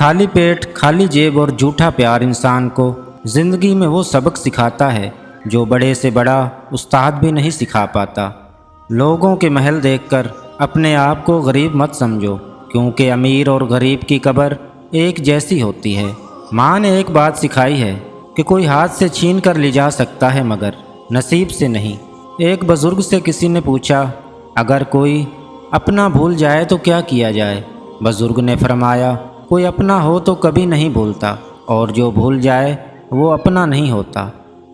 खाली पेट, खाली जेब और झूठा प्यार इंसान को ज़िंदगी में वो सबक सिखाता है जो बड़े से बड़ा उस्ताद भी नहीं सिखा पाता। लोगों के महल देखकर अपने आप को गरीब मत समझो, क्योंकि अमीर और गरीब की कब्र एक जैसी होती है। माँ ने एक बात सिखाई है कि कोई हाथ से छीन कर ले जा सकता है, मगर नसीब से नहीं। एक बुज़ुर्ग से किसी ने पूछा, अगर कोई अपना भूल जाए तो क्या किया जाए? बुज़ुर्ग ने फरमाया, कोई अपना हो तो कभी नहीं भूलता, और जो भूल जाए वो अपना नहीं होता।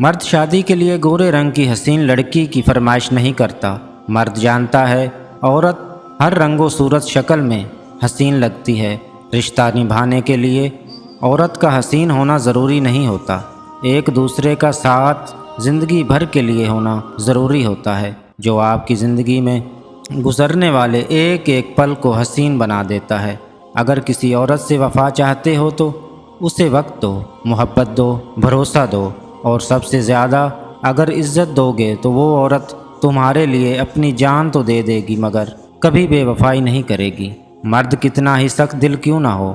मर्द शादी के लिए गोरे रंग की हसीन लड़की की फरमाइश नहीं करता। मर्द जानता है औरत हर रंगो सूरत शक्ल में हसीन लगती है। रिश्ता निभाने के लिए औरत का हसीन होना ज़रूरी नहीं होता, एक दूसरे का साथ ज़िंदगी भर के लिए होना ज़रूरी होता है, जो आपकी ज़िंदगी में गुज़रने वाले एक एक पल को हसीन बना देता है। अगर किसी औरत से वफ़ा चाहते हो तो उसे वक्त दो, मोहब्बत दो, भरोसा दो, और सबसे ज़्यादा अगर इज़्ज़त दोगे तो वो औरत तुम्हारे लिए अपनी जान तो दे देगी, मगर कभी बेवफाई नहीं करेगी। मर्द कितना ही सख्त दिल क्यों ना हो,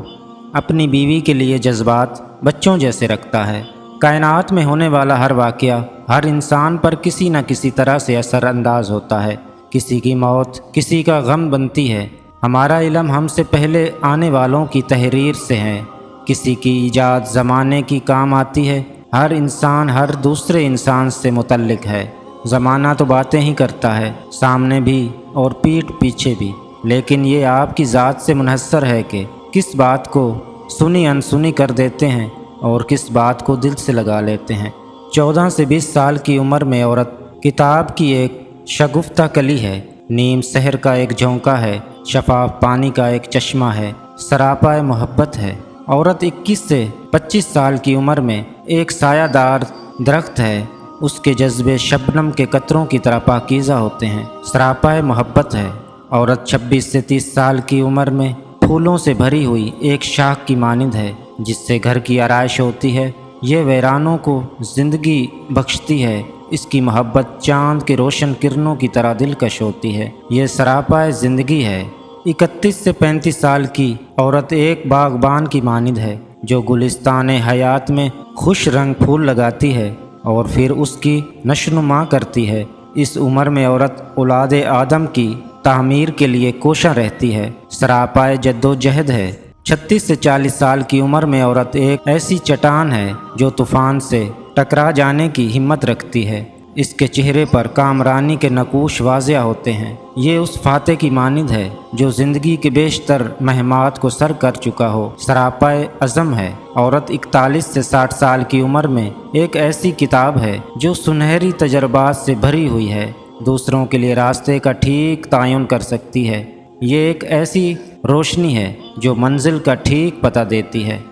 अपनी बीवी के लिए जज्बात बच्चों जैसे रखता है। कायनात में होने वाला हर वाक़या हर इंसान पर किसी न किसी तरह से असरअंदाज होता है। किसी की मौत किसी का गम बनती है। हमारा इल्म हमसे पहले आने वालों की तहरीर से है। किसी की ईजाद ज़माने की काम आती है। हर इंसान हर दूसरे इंसान से मुतल्लिक है। ज़माना तो बातें ही करता है, सामने भी और पीठ पीछे भी, लेकिन ये आपकी ज़ात से मुनहसर है कि किस बात को सुनी अनसुनी कर देते हैं और किस बात को दिल से लगा लेते हैं। 14 से 20 साल की उम्र में औरत किताब की एक शगुफ्ता कली है, नीम शहर का एक झोंका है, शफाफ पानी का एक चश्मा है, सरापाए मोहब्बत है। औरत 21 से 25 साल की उम्र में एक सायादार दरख्त है, उसके जज्बे शबनम के कतरों की तरह पाकीज़ा होते हैं, सरापाए मोहब्बत है। औरत 26 से 30 साल की उम्र में फूलों से भरी हुई एक शाख की मानिंद है, जिससे घर की आराइश होती है। ये वीरानों को ज़िंदगी बख्शती है, इसकी मोहब्बत चाँद के रोशन किरणों की तरह दिलकश होती है। ये सरापाए ज़िंदगी है। 31 से 35 साल की औरत एक बागबान की मानिंद है, जो गुलिस्तान हयात में खुश रंग फूल लगाती है और फिर उसकी नशनुमा करती है। इस उम्र में औरत औलाद आदम की तामीर के लिए कोशा रहती है, सरापाए जद्दोजहद है। 36 से 40 साल की उम्र में औरत एक ऐसी चट्टान है जो तूफ़ान से टकरा जाने की हिम्मत रखती है। इसके चेहरे पर कामरानी के नकूश वाज़िया होते हैं। ये उस फाते की मानिंद है जो ज़िंदगी के बेशतर महमात को सर कर चुका हो, सरापाए अज़म है। औरत 41 से 60 साल की उम्र में एक ऐसी किताब है जो सुनहरी तजर्बात से भरी हुई है, दूसरों के लिए रास्ते का ठीक तयन कर सकती है। ये एक ऐसी रोशनी है जो मंजिल का ठीक पता देती है।